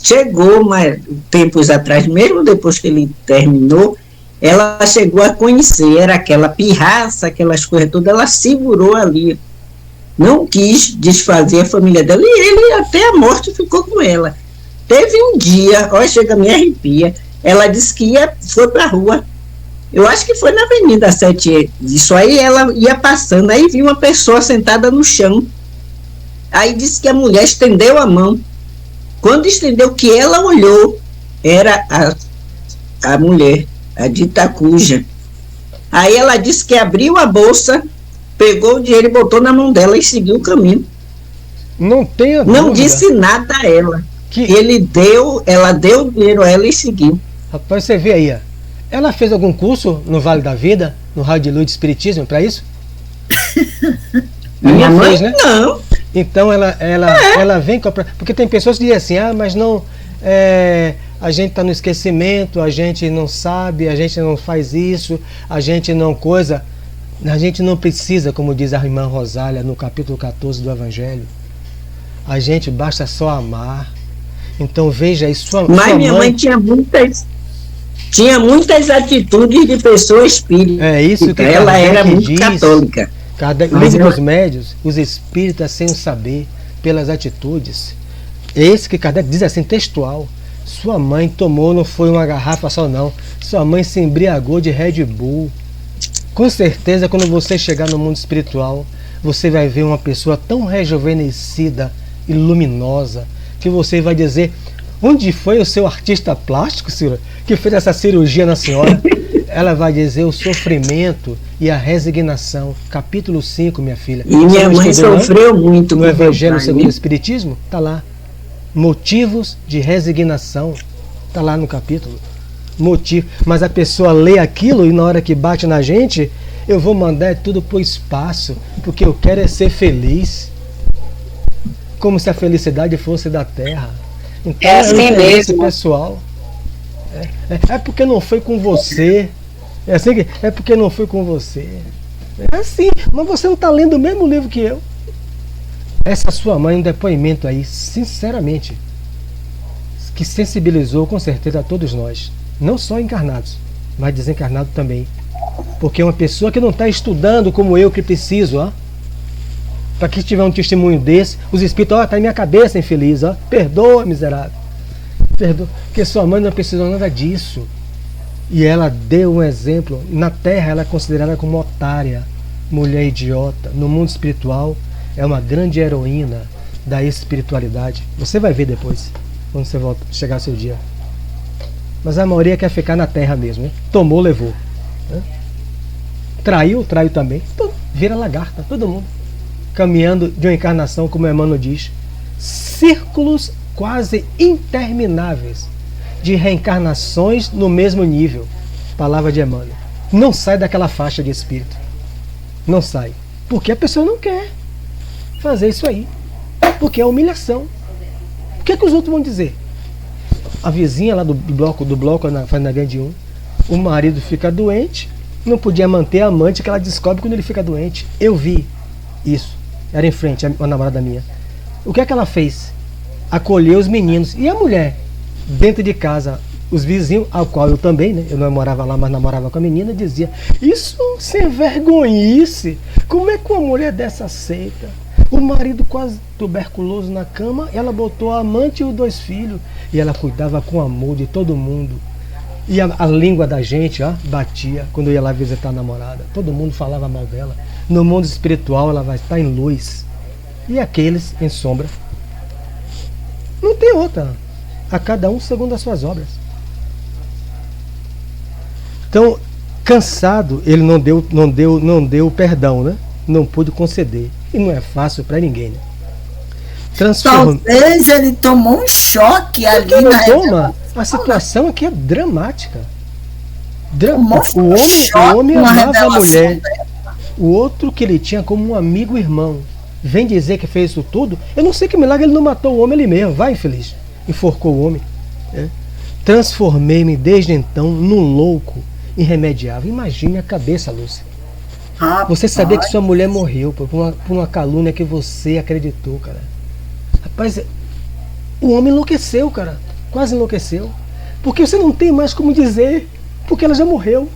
Chegou, mas tempos atrás, mesmo depois que ele terminou, ela chegou a conhecer, era aquela pirraça, aquelas coisas todas, ela segurou ali. Não quis desfazer a família dela, e ele até a morte ficou com ela. Teve um dia, ó, chega, me arrepia, ela disse que foi para a rua, eu acho que foi na Avenida 7, isso aí ela ia passando, aí viu uma pessoa sentada no chão, aí disse que a mulher estendeu a mão, quando estendeu que ela olhou, era a mulher, a dita cuja. Aí ela disse que abriu a bolsa, pegou o dinheiro e botou na mão dela e seguiu o caminho. Não tenha Não dúvida. disse nada a ela. Ela deu o dinheiro a ela e seguiu. Rapaz, você vê aí, ó. Ela fez algum curso no Vale da Vida, no Raio de Luz de Espiritismo, para isso? Minha Não mãe, fez, né? não. Então ela vem comprar. Porque tem pessoas que dizem assim, mas não. A gente está no esquecimento, a gente não sabe, a gente não faz isso, a gente não coisa. A gente não precisa, como diz a irmã Rosália no capítulo 14 do Evangelho. A gente basta só amar. Então veja aí, Mas minha mãe tinha muitas atitudes de pessoa espírita. É isso que ela era muito diz, católica. O livro dos médios, os espíritas sem o saber, pelas atitudes. Esse que Kardec diz assim, textual. Sua mãe tomou, não foi uma garrafa só não. Sua mãe se embriagou de Red Bull. Com certeza, quando você chegar no mundo espiritual, você vai ver uma pessoa tão rejuvenescida e luminosa, que você vai dizer, onde foi o seu artista plástico, senhora, que fez essa cirurgia na senhora? Ela vai dizer o sofrimento e a resignação. Capítulo 5, minha filha. E minha mãe sofreu muito no Evangelho segundo o Espiritismo, está lá. Motivos de resignação, está lá no capítulo. Motivo. Mas a pessoa lê aquilo e na hora que bate na gente, eu vou mandar tudo pro espaço, porque eu quero é ser feliz. Como se a felicidade fosse da terra. Então, é assim mesmo, pessoal. É porque não foi com você. É assim que é porque não foi com você. É assim, mas você não está lendo o mesmo livro que eu. Essa sua mãe, um depoimento aí, sinceramente, que sensibilizou com certeza a todos nós, não só encarnados, mas desencarnados também. Porque uma pessoa que não está estudando como eu que preciso, ó, para que tiver um testemunho desse, os espíritos, está em minha cabeça, infeliz, ó, perdoa, miserável. Perdoa, porque sua mãe não precisou nada disso. E ela deu um exemplo. Na Terra ela é considerada como otária, mulher idiota. No mundo espiritual é uma grande heroína da espiritualidade. Você vai ver depois, quando você volta, chegar o seu dia. Mas a maioria quer ficar na Terra mesmo, hein? Tomou, levou, né? Traiu também. Vira lagarta, todo mundo caminhando de uma encarnação, como Emmanuel diz, círculos quase intermináveis de reencarnações no mesmo nível. Palavra de Emmanuel. Não sai daquela faixa de espírito. Não sai. Porque a pessoa não quer fazer isso aí. Porque é humilhação. O que é que os outros vão dizer? A vizinha lá do bloco na Fazenda Grande 1, o marido fica doente, não podia manter a amante, que ela descobre quando ele fica doente. Eu vi isso. Era em frente, a namorada minha. O que é que ela fez? Acolheu os meninos. E a mulher? Dentro de casa, os vizinhos, ao qual eu também, né? Eu não morava lá, mas namorava com a menina, dizia, isso sem vergonhice. Como é que uma mulher dessa aceita? O marido quase tuberculoso na cama, ela botou a amante e os 2 filhos. E ela cuidava com amor de todo mundo. E a língua da gente, ó, batia quando eu ia lá visitar a namorada. Todo mundo falava mal dela. No mundo espiritual ela vai estar em luz. E aqueles em sombra. Não tem outra. A cada um segundo as suas obras. Então, cansado, ele não deu perdão, né? Não pôde conceder. E não é fácil para ninguém, né? Talvez ele tomou um choque ali na toma. A situação aqui é dramática. O homem amava a mulher. O outro que ele tinha como um amigo irmão. vem dizer que fez isso tudo. Eu não sei que milagre ele não matou o homem ali mesmo. Vai, infeliz. Enforcou o homem. Né? Transformei-me desde então num louco irremediável. Imagine a cabeça, Lúcia. Você sabia que sua mulher morreu por uma calúnia que você acreditou, cara. Rapaz, o homem enlouqueceu, cara. Quase enlouqueceu. Porque você não tem mais como dizer. Porque ela já morreu.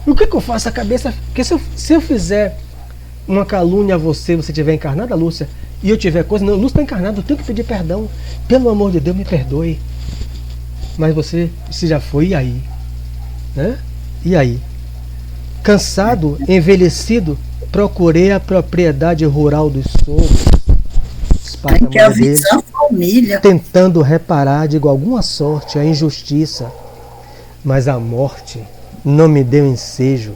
E o que eu faço? A cabeça... Porque se eu fizer uma calúnia a você estiver encarnada, Lúcia, e eu tiver coisa... Não, Lúcia está encarnada, eu tenho que pedir perdão. Pelo amor de Deus, me perdoe. Mas você já foi, e aí? Né? E aí? Cansado, envelhecido, procurei a propriedade rural dos sogros. Tem que avisar a família. Tentando reparar, digo, alguma sorte, a injustiça. Mas a morte não me deu ensejo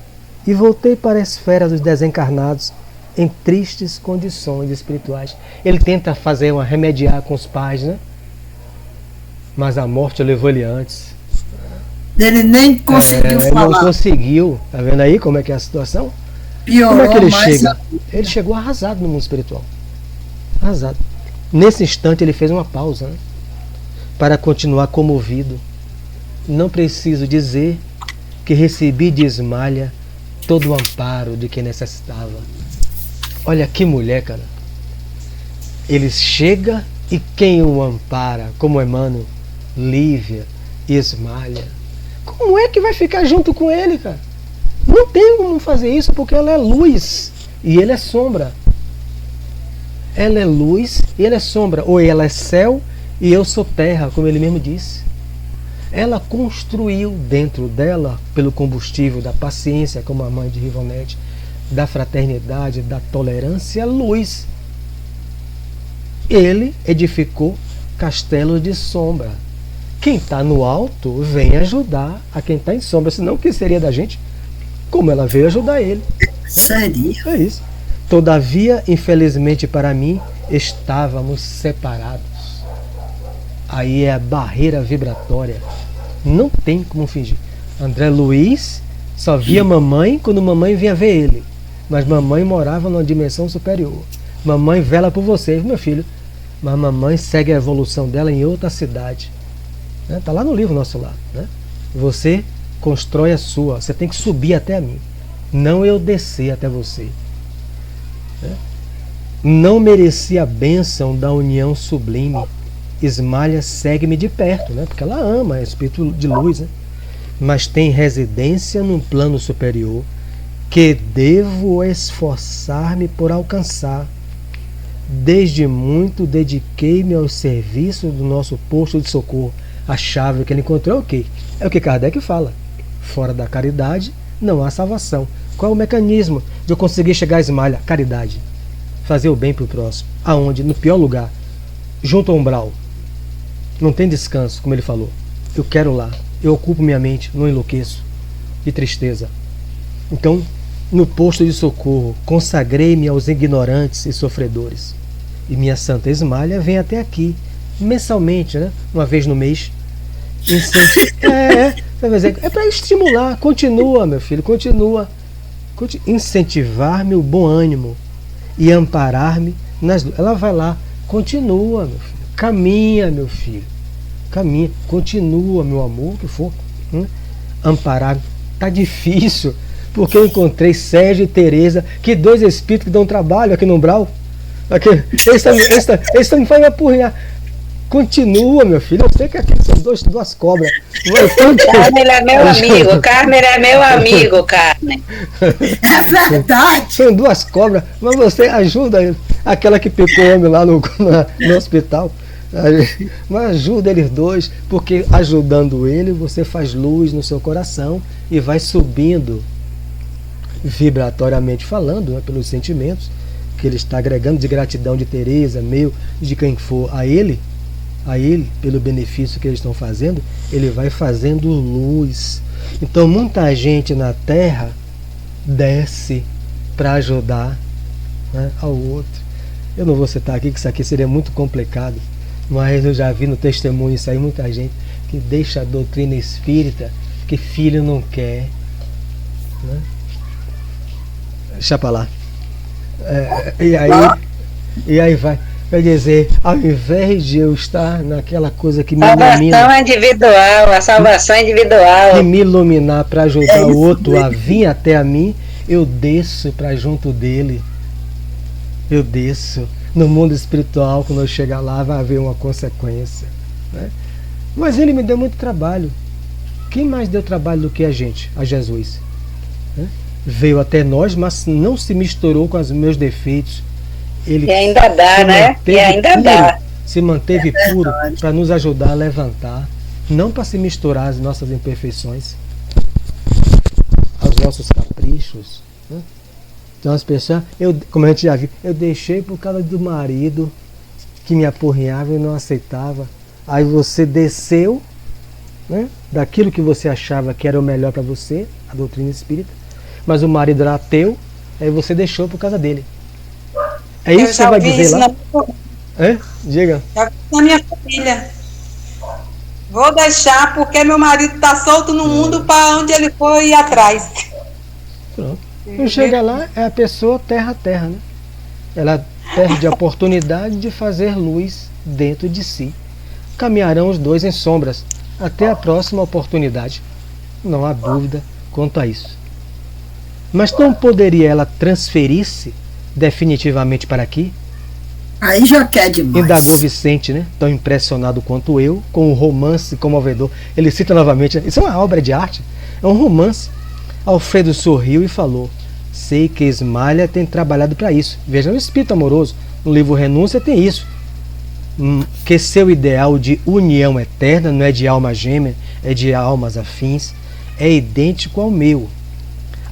e voltei para a esfera dos desencarnados em tristes condições espirituais. Ele tenta remediar com os pais, né? Mas a morte levou ele antes. Ele nem conseguiu falar. Ele não conseguiu. Tá vendo aí como é que é a situação? Piorou, como é que ele chega? Ele chegou arrasado no mundo espiritual. Arrasado. Nesse instante ele fez uma pausa, né? Para continuar comovido. Não preciso dizer que recebi de Ismalha todo o amparo de quem necessitava. Olha que mulher, cara. Ele chega e quem o ampara, como Emmanuel, Lívia e Ismalha. Como é que vai ficar junto com ele, cara? Não tem como fazer isso porque ela é luz e ele é sombra. Ela é luz e ele é sombra. Ou ela é céu e eu sou terra, como ele mesmo disse. Ela construiu dentro dela, pelo combustível da paciência, como a mãe de Rivonete, da fraternidade, da tolerância, luz. Ele edificou castelos de sombra. Quem está no alto vem ajudar a quem está em sombra. Senão o que seria da gente? Como ela veio ajudar ele. Seria? É isso. Todavia, infelizmente para mim, estávamos separados. Aí é a barreira vibratória. Não tem como fingir. André Luiz só via mamãe quando mamãe vinha ver ele. Mas mamãe morava numa dimensão superior. Mamãe vela por você, meu filho. Mas mamãe segue a evolução dela em outra cidade. Está lá no livro nosso lá. Né? Você constrói a sua. Você tem que subir até a mim. Não eu descer até você. Né? Não mereci a bênção da união sublime. Ismalha segue-me de perto, né? Porque ela ama, é espírito de luz, né? Mas tem residência num plano superior que devo esforçar-me por alcançar. Desde muito dediquei-me ao serviço do nosso posto de socorro. A chave que ele encontrou é o quê? É o que Kardec fala. Fora da caridade não há salvação. Qual é o mecanismo de eu conseguir chegar a Ismalha? Caridade. Fazer o bem para o próximo. Aonde? No pior lugar. Junto ao umbral. Não tem descanso, como ele falou. Eu quero lá. Eu ocupo minha mente, não enlouqueço. De tristeza. Então, no posto de socorro, consagrei-me aos ignorantes e sofredores. E minha Santa Ismalha vem até aqui, mensalmente, né? Uma vez no mês. É para estimular. Continua, meu filho, continua. Incentivar-me o bom ânimo e amparar-me nas... Ela vai lá, continua, meu filho. Caminha, meu filho. Caminha, continua, meu amor, o que for. Amparar. Tá difícil, porque eu encontrei Sérgio e Tereza, que dois espíritos que dão trabalho aqui no umbral. Eles estão me fazendo apurrinhar. Continua, meu filho. Eu sei que aqui são duas cobras. Carmen é meu amigo. Carmen é meu amigo, Carmen. É verdade. São duas cobras, mas você ajuda aquela que picou o homem lá no hospital. Mas ajuda eles dois, porque ajudando ele, você faz luz no seu coração e vai subindo, vibratoriamente falando, né, pelos sentimentos que ele está agregando de gratidão de Teresa, meu, de quem for a ele, pelo benefício que eles estão fazendo, ele vai fazendo luz. Então muita gente na Terra desce para ajudar, né, ao outro. Eu não vou citar aqui, que isso aqui seria muito complicado, mas eu já vi no testemunho isso aí, muita gente que deixa a doutrina espírita, que filho não quer, né? Deixa pra lá. E aí vai dizer, ao invés de eu estar naquela coisa que me Salvação ilumina, individual, a salvação individual. que me iluminar para ajudar o outro a vir até a mim, eu desço para junto dele. Eu desço. No mundo espiritual, quando eu chegar lá, vai haver uma consequência, né? Mas ele me deu muito trabalho. Quem mais deu trabalho do que a gente? A Jesus, né? Veio até nós, mas não se misturou com os meus defeitos. Ele E ainda dá, né? E ainda puro, dá. se manteve puro para nos ajudar a levantar, não para se misturar às nossas imperfeições, aos nossos caprichos, né? Então as pessoas, como a gente já viu, eu deixei por causa do marido que me apurrinhava e não aceitava. Aí você desceu, né, daquilo que você achava que era o melhor para você, a doutrina espírita, mas o marido era ateu, aí você deixou por causa dele. É isso que você vai dizer lá? Diga. Já vi na minha família. Vou deixar porque meu marido está solto no mundo para onde ele for ir atrás. Pronto. Quando chega lá, é a pessoa terra a terra, né? Ela perde a oportunidade de fazer luz dentro de si. Caminharão os dois em sombras até a próxima oportunidade. Não há dúvida quanto a isso. Mas não poderia ela transferir-se definitivamente para aqui? Aí já quer demais. Indagou Vicente, né? Tão impressionado quanto eu, com o romance comovedor. Ele cita novamente, isso é uma obra de arte, é um romance. Alfredo sorriu e falou: sei que Esmalha tem trabalhado para isso. Veja, o Espírito Amoroso, no livro Renúncia, tem isso. Que seu ideal de união eterna não é de alma gêmea, é de almas afins, é idêntico ao meu,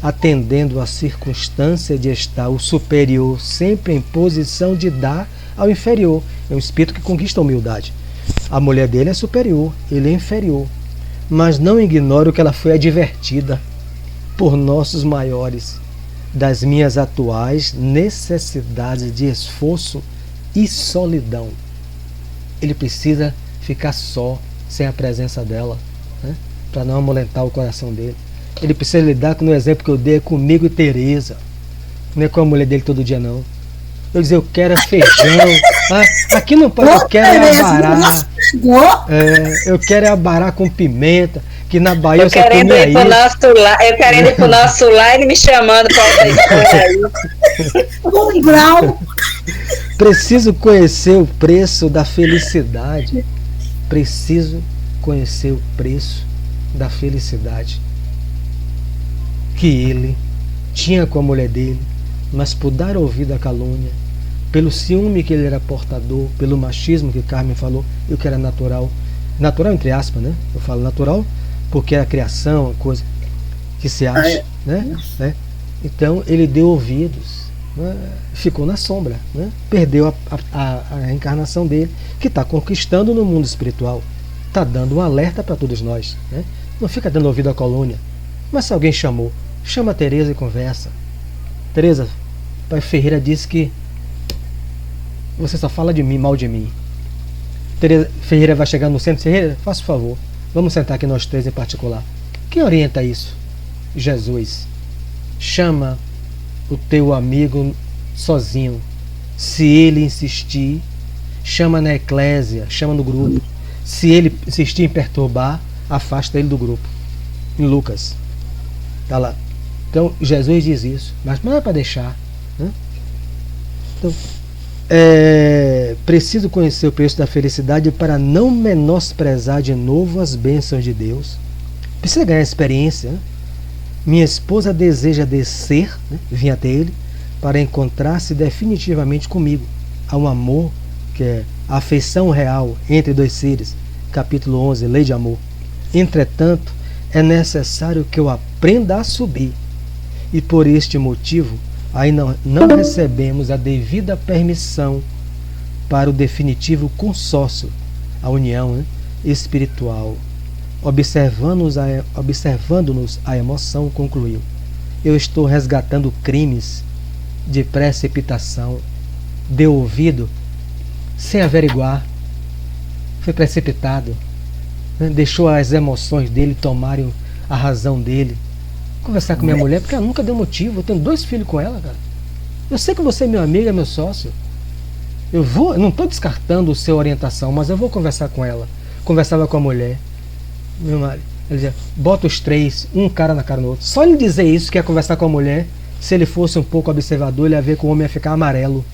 atendendo à circunstância de estar o superior sempre em posição de dar ao inferior. É um espírito que conquista a humildade. A mulher dele é superior, ele é inferior. Mas não ignoro que ela foi advertida por nossos maiores das minhas atuais necessidades de esforço e solidão. Ele precisa ficar só, sem a presença dela, né? Para não amolentar o coração dele. Ele precisa lidar com o exemplo que eu dei, comigo e Tereza. Não é com a mulher dele todo dia, não. Eu dizer, eu quero é feijão. Aqui não pode, eu quero é abará. Eu quero é abará com pimenta, que na Bahia eu só comia isso. Eu querendo ir pro nosso lar, ele me chamando para um grau. Preciso conhecer o preço da felicidade. Preciso conhecer o preço da felicidade que ele tinha com a mulher dele, mas por dar ouvido à calúnia, pelo ciúme que ele era portador, pelo machismo que Carmen falou, eu que era natural entre aspas, né? Eu falo natural porque é a criação, a coisa que se acha, né? Então ele deu ouvidos, né? Ficou na sombra, né? Perdeu a encarnação dele, que está conquistando no mundo espiritual, está dando um alerta para todos nós, né? Não fica dando ouvido à calúnia. Mas se alguém chamou, chama a Tereza e conversa. Tereza, pai Ferreira disse que você só fala de mim, mal de mim. Tereza Ferreira vai chegar no centro. Ferreira, faça o favor, vamos sentar aqui nós três em particular. Quem orienta isso? Jesus. Chama o teu amigo sozinho. Se ele insistir, chama na eclésia, chama no grupo. Se ele insistir em perturbar, afasta ele do grupo. Em Lucas. Tá lá. Então Jesus diz isso, mas não é para deixar, né? Então, preciso conhecer o preço da felicidade para não menosprezar de novo as bênçãos de Deus. Precisa ganhar experiência, né? Minha esposa deseja descer, né? Vir até ele para encontrar-se definitivamente comigo. Há um amor que é a afeição real entre dois seres, capítulo 11, lei de amor. Entretanto, é necessário que eu aprenda a subir, e por este motivo ainda não recebemos a devida permissão para o definitivo consórcio, a união, né, espiritual. Observando-nos a emoção, concluiu: eu estou resgatando crimes de precipitação. Deu ouvido sem averiguar, foi precipitado, né? Deixou as emoções dele tomarem a razão dele. Conversar com minha mulher, porque ela nunca deu motivo. Eu tenho 2 filhos com ela, cara. Eu sei que você é meu amigo, é meu sócio. Eu não estou descartando sua orientação, mas eu vou conversar com ela. Conversava com a mulher. Meu marido, ele dizia, bota os três, um cara na cara do outro. Só ele dizer isso, que ia conversar com a mulher, se ele fosse um pouco observador, ele ia ver que o homem ia ficar amarelo.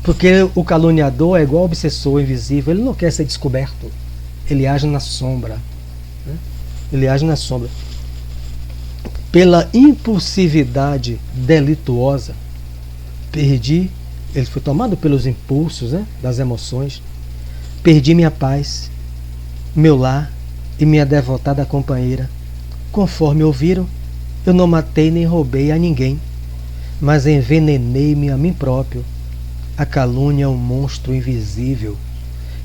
Porque o caluniador é igual ao obsessor invisível, ele não quer ser descoberto. Ele age na sombra. Né? Ele age na sombra. Pela impulsividade delituosa, ele foi tomado pelos impulsos, né, das emoções, perdi minha paz, meu lar e minha devotada companheira. Conforme ouviram, eu não matei nem roubei a ninguém, mas envenenei-me a mim próprio. A calúnia é um monstro invisível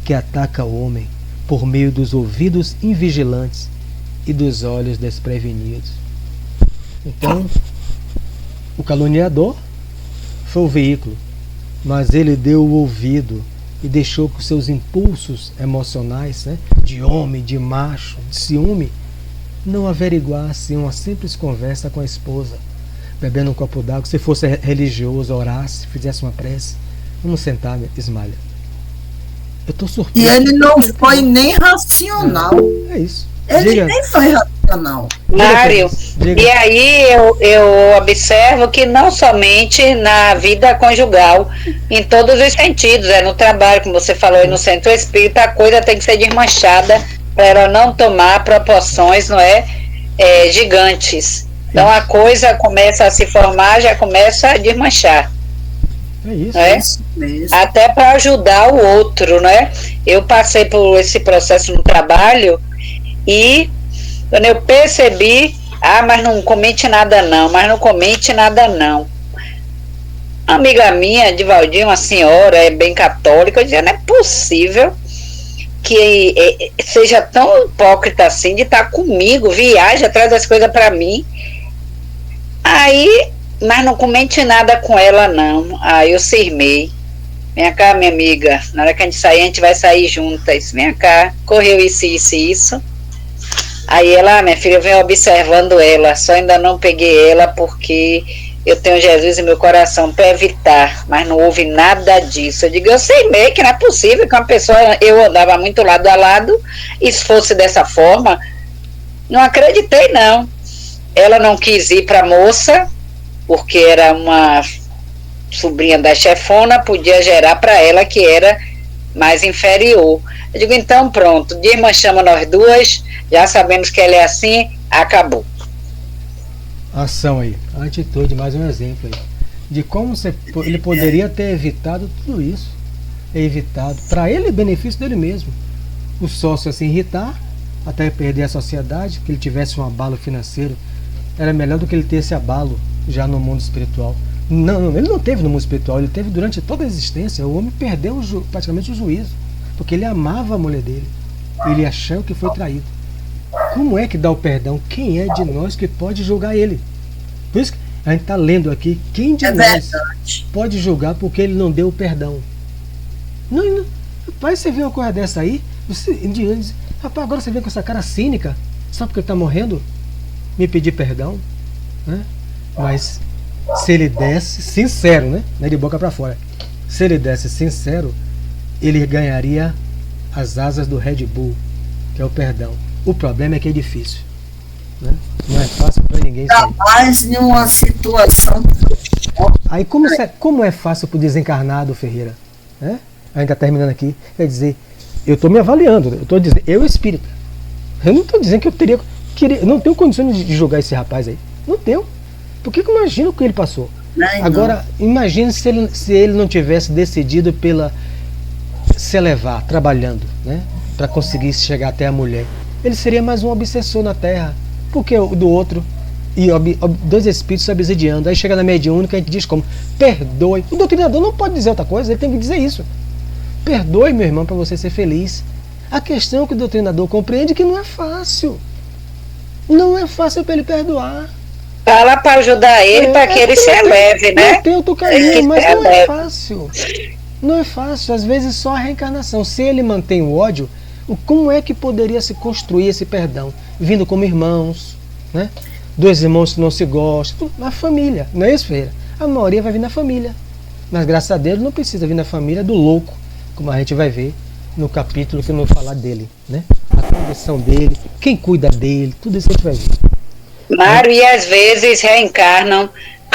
que ataca o homem por meio dos ouvidos invigilantes e dos olhos desprevenidos. Então, o caluniador foi o veículo, mas ele deu o ouvido e deixou que os seus impulsos emocionais, né, de homem, de macho, de ciúme, não averiguassem uma simples conversa com a esposa, bebendo um copo d'água. Se fosse religioso, orasse, fizesse uma prece. Vamos sentar, Ismália. Eu estou surpreso. E ele não foi nem racional. É isso. Ele nem foi racional. Mário, e aí eu observo que não somente na vida conjugal, em todos os sentidos, no trabalho, como você falou, no centro espírita, a coisa tem que ser desmanchada para ela não tomar proporções, não é, gigantes. Então a coisa começa a se formar, já começa a desmanchar. É isso. É? Isso mesmo. Até para ajudar o outro, né? Eu passei por esse processo no trabalho e quando eu percebi, mas não comente nada não, Uma amiga minha, de Valdir, uma senhora, é bem católica, eu dizia, não é possível que seja tão hipócrita assim de estar comigo, viaja, traz as coisas para mim. Aí, mas não comente nada com ela não. Aí eu cismei. Vem cá, minha amiga, na hora que a gente sair, a gente vai sair juntas. Vem cá, correu isso. Aí ela, minha filha, eu venho observando ela, só ainda não peguei ela porque eu tenho Jesus em meu coração para evitar, mas não houve nada disso. Eu digo, eu sei meio que não é possível que uma pessoa, eu andava muito lado a lado, e se fosse dessa forma, não acreditei não. Ela não quis ir para a moça, porque era uma sobrinha da chefona, podia gerar para ela que era mais inferior. Eu digo, então pronto, desmanchamos nós duas, já sabemos que ela é assim, acabou. Ação aí, a atitude, mais um exemplo aí, de como ele poderia ter evitado tudo isso. Evitado, para ele, benefício dele mesmo. O sócio a se irritar, até perder a sociedade, que ele tivesse um abalo financeiro, era melhor do que ele ter esse abalo já no mundo espiritual. Não, ele não teve no mundo espiritual, ele teve durante toda a existência. O homem perdeu praticamente o juízo, porque ele amava a mulher dele, ele achou que foi traído. Como é que dá o perdão? Quem é de nós que pode julgar ele? Por isso que a gente está lendo aqui, quem de nós pode julgar porque ele não deu o perdão? Não. Rapaz, você vê uma coisa dessa aí, você diz, rapaz, agora você vem com essa cara cínica, só porque ele está morrendo, me pedir perdão, né? Mas se ele desse sincero, né? Não é de boca para fora. Se ele desse sincero, ele ganharia as asas do Red Bull, que é o perdão. O problema é que é difícil, né? Não é fácil para ninguém sair. Jamais em uma situação. Aí como é fácil para o desencarnado, Ferreira, né? A gente está terminando aqui. Quer dizer, eu estou me avaliando, eu estou dizendo, eu espírita. Eu não estou dizendo que eu não tenho condições de julgar esse rapaz aí. Não tenho. Porque imagina o que ele passou. Agora, imagine se ele não tivesse decidido se elevar, trabalhando, né? Para conseguir chegar até a mulher. Ele seria mais um obsessor na Terra. Porque o do outro, e dois espíritos obsidiando. Aí chega na mediúnica e a gente diz como? Perdoe. O doutrinador não pode dizer outra coisa, ele tem que dizer isso. Perdoe, meu irmão, para você ser feliz. A questão é que o doutrinador compreende que não é fácil. Não é fácil para ele perdoar. Fala para ajudar ele, para que ele se eleve, né? Eu tenho outro caminho, mas não é fácil. Não é fácil, às vezes só a reencarnação. Se ele mantém o ódio, como é que poderia se construir esse perdão? Vindo como irmãos, né? Dois irmãos que não se gostam, a família, não é isso, Ferreira? a maioria vai vir na família. Mas graças a Deus não precisa vir na família do louco, como a gente vai ver no capítulo que eu não vou falar dele, né? A condição dele, quem cuida dele, tudo isso a gente vai ver. Mário, e às vezes reencarnam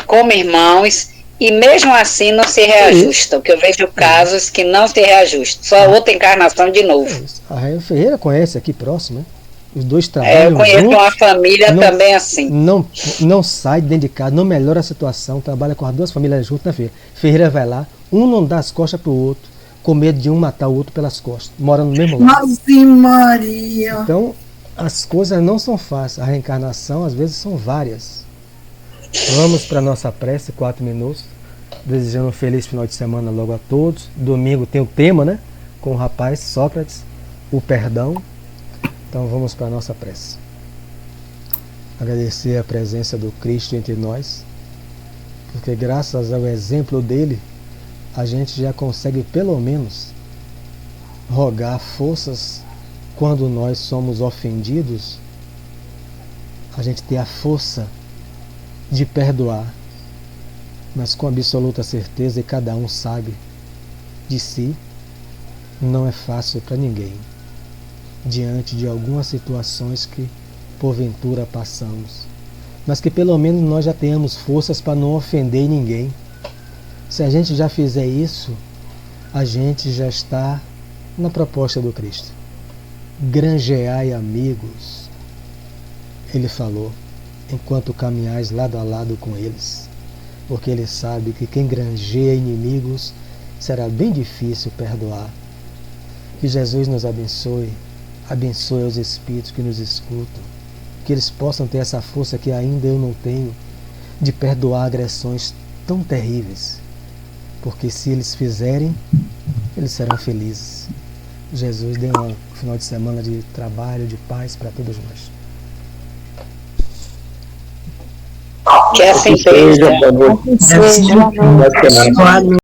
como irmãos e mesmo assim não se reajustam, que eu vejo casos que não se reajustam, só outra encarnação de novo. A Raia Ferreira conhece aqui próximo, né? Os dois trabalham eu conheço juntos, uma família também assim. Não sai dentro de casa, não melhora a situação, trabalha com as duas famílias juntas na Ferreira. Ferreira vai lá, um não dá as costas pro outro, com medo de um matar o outro pelas costas, morando no mesmo lado. Ave Maria. Então, as coisas não são fáceis, a reencarnação às vezes são várias. Vamos para a nossa prece, 4 minutos, desejando um feliz final de semana logo a todos. Domingo tem o tema, né? Com o rapaz Sócrates, o perdão. Então vamos para a nossa prece. Agradecer a presença do Cristo entre nós, porque graças ao exemplo dele, a gente já consegue pelo menos rogar forças quando nós somos ofendidos, a gente tem a força de perdoar, mas com absoluta certeza, e cada um sabe de si, não é fácil para ninguém, diante de algumas situações que porventura passamos, mas que pelo menos nós já tenhamos forças para não ofender ninguém. Se a gente já fizer isso, a gente já está na proposta do Cristo. Granjeai amigos, ele falou, enquanto caminhais lado a lado com eles, porque ele sabe que quem granjeia inimigos será bem difícil perdoar. Que Jesus nos abençoe, abençoe os espíritos que nos escutam, que eles possam ter essa força que ainda eu não tenho, de perdoar agressões tão terríveis, porque se eles fizerem, eles serão felizes. Jesus dê um final de semana de trabalho, de paz para todos nós. Que assim seja. Boa noite.